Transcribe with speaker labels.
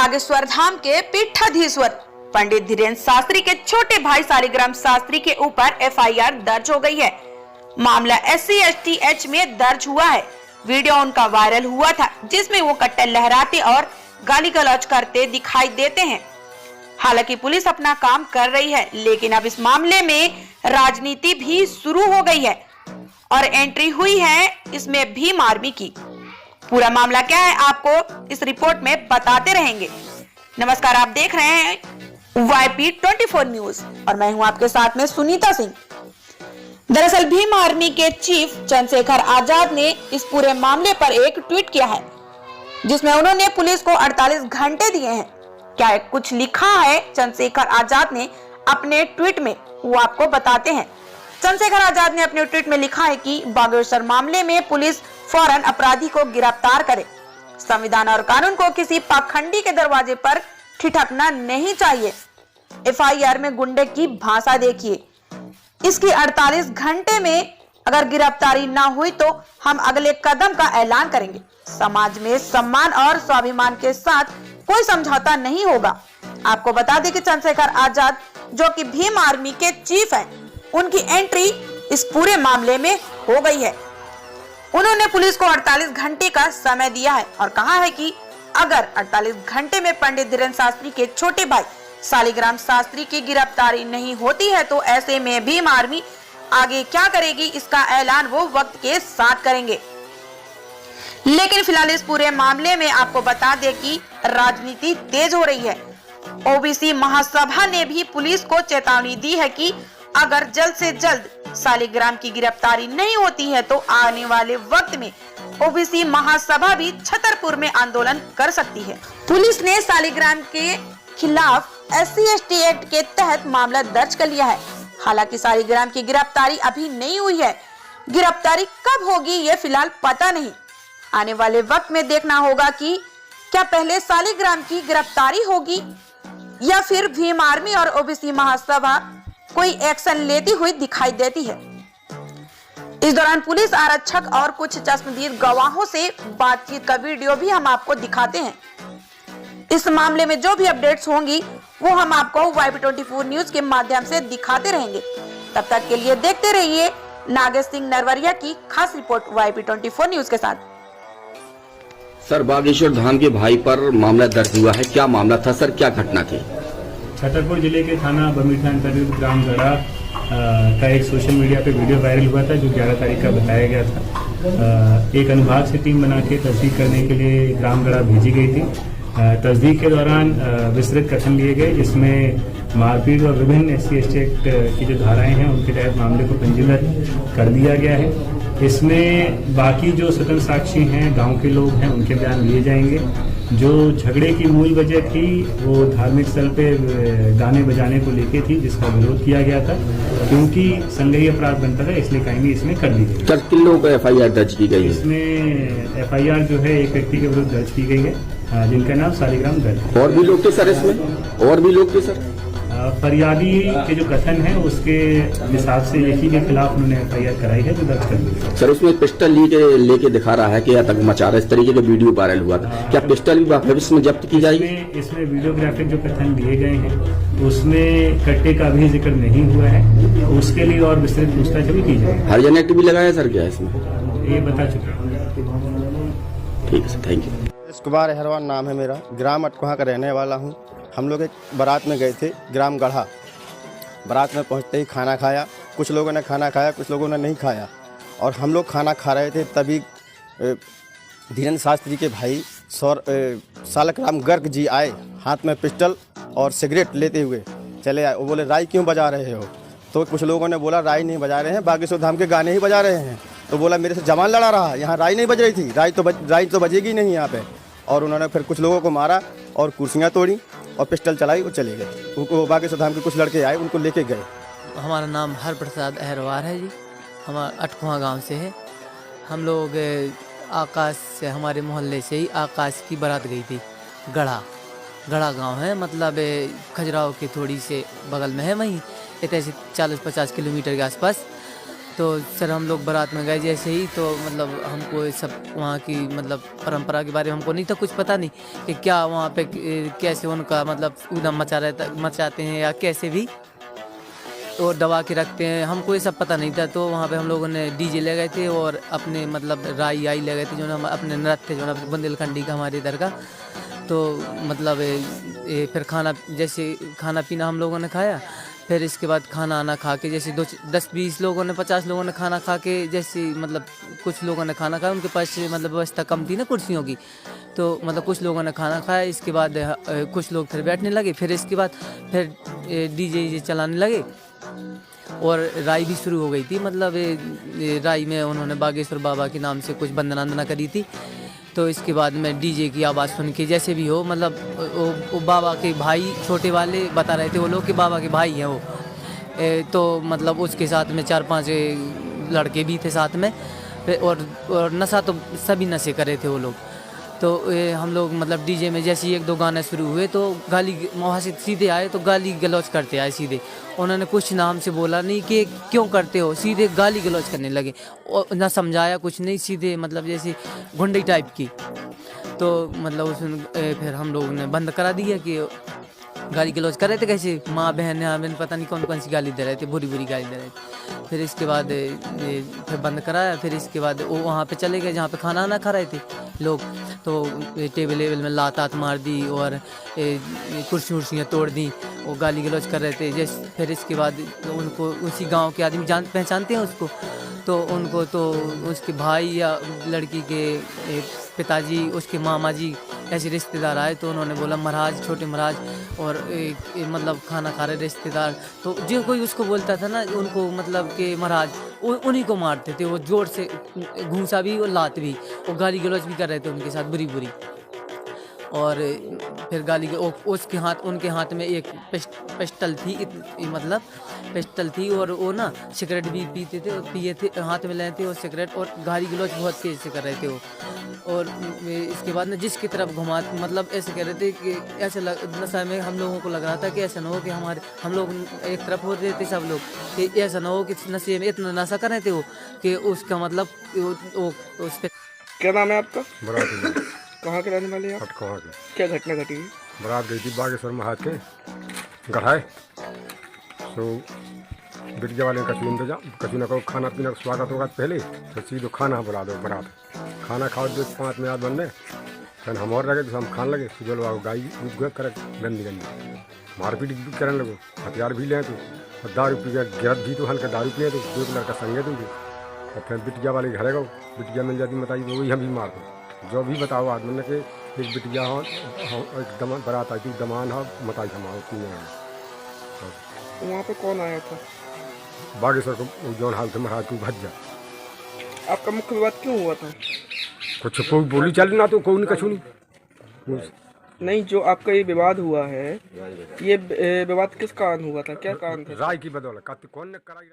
Speaker 1: बागेश्वर धाम के पीठाधीश्वर पंडित धीरेन्द्र शास्त्री के छोटे भाई शालिग्राम शास्त्री के ऊपर एफआईआर दर्ज हो गई है। मामला SC/ST में दर्ज हुआ है। वीडियो उनका वायरल हुआ था जिसमें वो कट्टे लहराते और गाली गलौज करते दिखाई देते हैं। हालांकि पुलिस अपना काम कर रही है, लेकिन अब इस मामले में राजनीति भी शुरू हो गई है और एंट्री हुई है इसमें भीम आर्मी की। पूरा मामला क्या है आपको इस रिपोर्ट में बताते रहेंगे। नमस्कार, आप देख रहे हैं YP24 न्यूज और मैं हूं आपके साथ में सुनीता सिंह। दरअसल भीम आर्मी के चीफ चंद्रशेखर आजाद ने इस पूरे मामले पर एक ट्वीट किया है जिसमें उन्होंने पुलिस को 48 घंटे दिए हैं। क्या कुछ लिखा है चंद्रशेखर आजाद ने अपने ट्वीट में, वो आपको बताते हैं। चंद्रशेखर आजाद ने अपने ट्वीट में लिखा है कि बागेश्वर मामले में पुलिस फौरन अपराधी को गिरफ्तार करे। संविधान और कानून को किसी पाखंडी के दरवाजे पर ठिठकना नहीं चाहिए। एफआईआर में गुंडे की भाषा देखिए। इसकी 48 घंटे में अगर गिरफ्तारी ना हुई तो हम अगले कदम का ऐलान करेंगे। समाज में सम्मान और स्वाभिमान के साथ कोई समझौता नहीं होगा। आपको बता दें कि चंद्रशेखर आजाद जो कि भीम आर्मी के चीफ हैं, उनकी एंट्री इस पूरे मामले में हो गई है। उन्होंने पुलिस को 48 घंटे का समय दिया है और कहा है कि अगर 48 घंटे में पंडित धीरेन्द्र शास्त्री के छोटे भाई शालिग्राम शास्त्री की गिरफ्तारी नहीं होती है तो ऐसे में भीम आर्मी आगे क्या करेगी, इसका ऐलान वो वक्त के साथ करेंगे। लेकिन फिलहाल इस पूरे मामले में आपको बता दें कि राजनीति तेज हो रही है। ओबीसी महासभा ने भी पुलिस को चेतावनी दी है कि अगर जल्द से जल्द शालिग्राम की गिरफ्तारी नहीं होती है तो आने वाले वक्त में ओबीसी महासभा भी छतरपुर में आंदोलन कर सकती है। पुलिस ने शालिग्राम के खिलाफ SC/ST एक्ट के तहत मामला दर्ज कर लिया है। हालांकि शालिग्राम की गिरफ्तारी अभी नहीं हुई है। गिरफ्तारी कब होगी ये फिलहाल पता नहीं। आने वाले वक्त में देखना होगा कि क्या पहले शालिग्राम की गिरफ्तारी होगी या फिर भीम आर्मी और ओबीसी महासभा कोई एक्शन लेती हुई दिखाई देती है। इस दौरान पुलिस आरक्षक और कुछ चश्मदीद गवाहों से बातचीत का वीडियो भी हम आपको दिखाते हैं। इस मामले में जो भी अपडेट्स होंगी वो हम आपको YP24 न्यूज के माध्यम से दिखाते रहेंगे। तब तक के लिए देखते रहिए नागेश सिंह नरवरिया की खास रिपोर्ट YP24 न्यूज के साथ।
Speaker 2: सर, बागेश्वर धाम के भाई पर मामला दर्ज हुआ है, क्या मामला था सर, क्या घटना थी?
Speaker 3: छतरपुर जिले के थाना बमीठा अंतर्गत ग्राम गढ़ा का एक सोशल मीडिया पे वीडियो वायरल हुआ था जो 11 तारीख का बताया गया था। एक अनुभाग से टीम बना के तस्दीक करने के लिए ग्राम गढ़ा भेजी गई थी। तस्दीक के दौरान विस्तृत कथन लिए गए जिसमें मारपीट और विभिन्न SC/ST एक्ट की जो धाराएं हैं उनके तहत मामले को पंजीबद्ध कर दिया गया है। इसमें बाकी जो स्वतंत्र साक्षी हैं, गांव के लोग हैं, उनके बयान लिए जाएंगे। जो झगड़े की मूल वजह थी वो धार्मिक स्थल पे गाने बजाने को लेके थी जिसका विरोध किया गया था। क्योंकि संगही अपराध बनता था इसलिए कायमी इसमें कर दी गई।
Speaker 2: सर, किन लोगों पर FIR दर्ज की गई है?
Speaker 3: इसमें FIR जो है एक व्यक्ति के विरुद्ध दर्ज की गई है जिनका नाम शालिग्राम दर्ज।
Speaker 2: और भी लोग थे सर इसमें? और भी लोग थे सर?
Speaker 3: फरियादी के जो कथन है उसके हिसाब से एक ही के खिलाफ उन्होंने FIR कराई है जो दर्ज कर दी।
Speaker 2: सर, उसमें पिस्टल लेके दिखा रहा है कि आतंक मचा रहा है, इस तरीके का वीडियो वायरल हुआ था। क्या पिस्टल भी भविष्य में जब्त की जाएगी?
Speaker 3: इसमें वीडियोग्राफिक जो कथन लिए गए हैं उसमें कट्टे का भी जिक्र नहीं हुआ है। उसके लिए और विस्तृत पूछताछ भी की जाएगी।
Speaker 2: हरिजन एक्ट भी लगाया सर क्या इसमें?
Speaker 3: ये बता चुका हूँ।
Speaker 2: ठीक है सर, थैंक यू।
Speaker 4: कुमार अहरवान नाम है मेरा, ग्राम अटकोहा का रहने वाला हूँ। हम लोग एक बारात में गए थे ग्राम गढ़ा। बारात में पहुँचते ही खाना खाया। कुछ लोगों ने खाना खाया, कुछ लोगों ने नहीं खाया। और हम लोग खाना खा रहे थे तभी धीरेन्द्र शास्त्री के भाई शालिग्राम गर्ग जी आए, हाथ में पिस्टल और सिगरेट लेते हुए चले आए। वो बोले राई क्यों बजा रहे हो? तो कुछ लोगों ने बोला राई नहीं बजा रहे हैं, बागेश्वर धाम के गाने ही बजा रहे हैं। तो बोला मेरे से जवान लड़ा रहा, यहाँ राई नहीं बज रही थी, राई तो बजेगी नहीं यहाँ पे। और उन्होंने फिर कुछ लोगों को मारा और कुर्सियाँ तोड़ी और पिस्टल चलाई और चले गए। उनको बागेश्वर धाम के कुछ लड़के आए, उनको लेके गए।
Speaker 5: हमारा नाम हर प्रसाद अहरवार है जी, हमारा अटकुआ गांव से है। हम लोग आकाश से, हमारे मोहल्ले से ही आकाश की बारात गई थी। गढ़ा गांव है, मतलब खजुराहो के थोड़ी से बगल में है, वहीं इतने से 40-50 किलोमीटर के आसपास। तो सर हम लोग बारात में गए जैसे ही, तो मतलब हमको ये सब वहाँ की मतलब परंपरा के बारे में हमको नहीं था कुछ पता नहीं कि क्या वहाँ पे कैसे उनका मतलब उधम मचाते हैं या कैसे भी और दबा के रखते हैं, हमको ये सब पता नहीं था। तो वहाँ पे हम लोगों ने डीजे ले गए थे और अपने मतलब राई ले गए थे जो हम अपने नृत्य जो ना बुंदेलखंडी का हमारे इधर का। तो मतलब ये फिर जैसे खाना पीना हम लोगों ने खाया, फिर इसके बाद खाना आना खा के जैसे 10-20 लोगों ने 50 लोगों ने खाना खा के जैसे मतलब कुछ लोगों ने खाना खाया, उनके पास मतलब व्यवस्था कम थी ना कुर्सियों की, तो मतलब कुछ लोगों ने खाना खाया। इसके बाद कुछ लोग फिर बैठने लगे, फिर इसके बाद फिर डीजे चलाने लगे और राई भी शुरू हो गई थी। मतलब राई में उन्होंने बागेश्वर बाबा के नाम से कुछ वंदना करी थी। तो इसके बाद में डीजे की आवाज़ सुन के जैसे भी हो मतलब वो बाबा के भाई छोटे वाले बता रहे थे वो लोग कि बाबा के भाई हैं वो। तो मतलब उसके साथ में 4-5 लड़के भी थे साथ में, और नशा तो सभी नशे करे थे वो लोग। तो हम लोग मतलब डीजे में जैसे ही 1-2 गाने शुरू हुए तो वहाँ से सीधे आए तो गाली गलौज करते आए सीधे। उन्होंने कुछ नाम से बोला नहीं कि क्यों करते हो, सीधे गाली गलौज करने लगे और ना समझाया कुछ नहीं, सीधे मतलब जैसे गुंडे टाइप की। तो मतलब उसमें फिर हम लोगों ने बंद करा दिया कि गाली गलौज कर रहे थे कैसे माँ बहन पता नहीं कौन कौन सी गाली दे रहे थे, बुरी गाली दे रहे थे। फिर इसके बाद फिर बंद कराया। फिर इसके बाद वो वहाँ पे चले गए जहाँ पे खाना ना खा रहे थे लोग, तो टेबल में लात मार दी और कुर्सियाँ तोड़ दी, वो गाली गलौज कर रहे थे जैसे। फिर इसके बाद उनको उसी गांव के आदमी पहचानते हैं उसको, तो उनको तो उसके भाई या लड़की के पिताजी उसके मामा जी ऐसे रिश्तेदार आए, तो उन्होंने बोला महाराज छोटे महाराज और मतलब खाना खा रहे रिश्तेदार, तो जो कोई उसको बोलता था ना उनको मतलब कि महाराज उन्हीं को मारते थे वो जोर से, घूंसा भी और लात भी, और गाली गलौज भी कर रहे थे उनके साथ बुरी। और फिर उनके हाथ में एक पिस्टल थी, मतलब पिस्टल थी, और वो ना सिगरेट भी पिए थे हाथ में लेते थे और सिगरेट, और गाली गलौज बहुत तेज से कर रहे थे वो। और इसके बाद ना जिसकी तरफ घुमा मतलब ऐसे कह रहे थे कि ऐसे नशा में हम लोगों को लग रहा था कि ऐसा ना हो कि हम लोग एक तरफ हो रहे थे सब लोग, कि ऐसा ना हो कि नशे में इतना नशा कर रहे थे वो कि उसका मतलब उस पर।
Speaker 6: क्या नाम है आपका?
Speaker 7: बरात
Speaker 6: कहाँ के रहने वाले आप?
Speaker 7: कहाँ के?
Speaker 6: क्या घटना घटी है?
Speaker 7: बरात गई थी बागेश्वर महाराज के गढ़ाए, तो बिटिया वाले कचू न कहो खाना पीना का स्वागत होगा पहले, तो सीधो खाना बुला दो बरात, खाना खाओ 2-5 मिनट बनने, फिर हम और लगे तो हम खाने लगे, तो जो गाई कर गंदी मारपीट भी करने लगो, हथियार भी लें तो, और दारू पी गए गिरत भी तो हल्का दारू पिए तो 2 लड़का संगे दूँगी, और फिर बिटिया वाले घर गो, बिटिया मिल जाती बताई वही हम भी मार दो, जो भी बताओ आदमी ने कि एक बिटिया हो एकदम बारात आई थी दमान हो मताई हमारा पीने
Speaker 6: वहाँ पे कौन आया था?
Speaker 7: बागेश्वर को जौन हाल थे महाराज को भज जा।
Speaker 6: आपका मुख्य विवाद क्यों हुआ था?
Speaker 7: कुछ कोई बोली चल ना तो कोई नहीं कछू
Speaker 6: नहीं, जो आपका ये विवाद हुआ है, ये विवाद किस कारण हुआ था, क्या कारण था?
Speaker 7: राय की बदौलत कौन ने कराई।